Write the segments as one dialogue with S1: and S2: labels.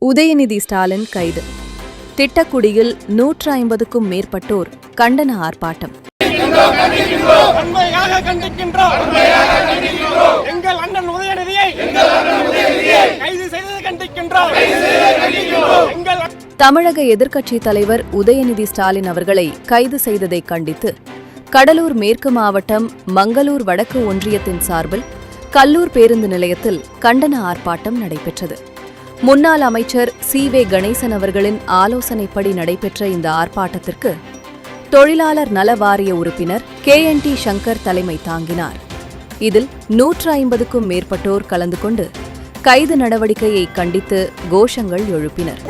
S1: உதயநிதி ஸ்டாலின் கைது. திட்டக்குடியில் 150க்கும் மேற்பட்டோர் கண்டன ஆர்ப்பாட்டம்.
S2: எங்கள் அண்ணன் உதயநிதியை கைது செய்ததை கண்டிக்கின்றோம்.
S1: தமிழக எதிர்க்கட்சித் தலைவர் உதயநிதி ஸ்டாலின் அவர்களை கைது செய்ததை கண்டித்து கடலூர் மேற்கு மாவட்டம் மங்களூர் வடக்கு ஒன்றியத்தின் சார்பில் கல்லூர் பேருந்து நிலையத்தில் கண்டன ஆர்ப்பாட்டம் நடைபெற்றது. முன்னாள் அமைச்சர் சி.வே. கணேசன் அவர்களின் ஆலோசனைப்படி நடைபெற்ற இந்த ஆர்ப்பாட்டத்திற்கு தொழிலாளர் நல வாரிய உறுப்பினர் KNT சங்கர் தலைமை தாங்கினார். இதில் 150க்கும் மேற்பட்டோர் கலந்து கொண்டு கைது நடவடிக்கையை கண்டித்து கோஷங்கள் எழுப்பினர்.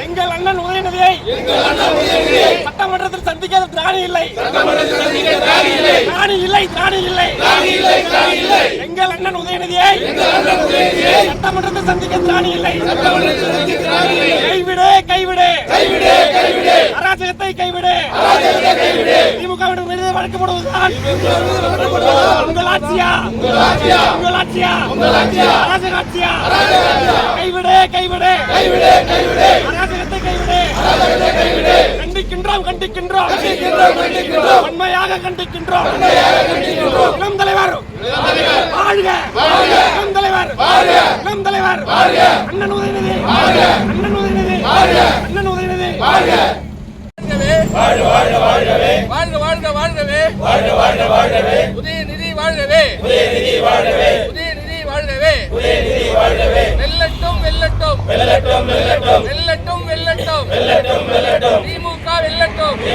S2: எங்கள் அண்ணன் உதயநிதியை சட்டமன்றத்தில் சந்திக்காத திராணி இல்லை. எங்கள் அண்ணன் உதயநிதியை சட்டமன்றத்தில் சந்திக்க திராணி இல்லை. கைவிடு அராஜகத்தை கைவிடு. திமுக வழக்கப்படுவதுதான் உங்கள் ஆட்சியா? அராஜக ஆட்சியா? கைவிடு அராஜகத்தை கைவிடு. கண்டிக்கின்றோம் உண்மையாக கண்டிக்கின்றோம். இளம் தலைவர் வாழ்க! இளம் தலைவர் அண்ணன் உதயநிதி வாழ்கவே! உதயநிதி வாழ்கவே! வெல்லட்டும்! திமுக வெல்லட்டும்!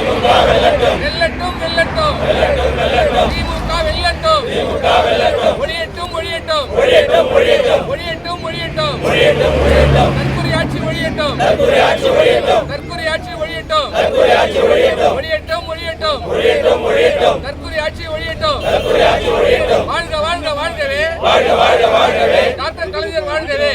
S2: ஒழியட்டும்! தற்கொலை ஆட்சி ஒழியட்டும்! தற்கொலை ஆட்சி ஒழியட்டும்! வாழ்கவே! டாக்டர் கலைஞர் வாழ்கவே!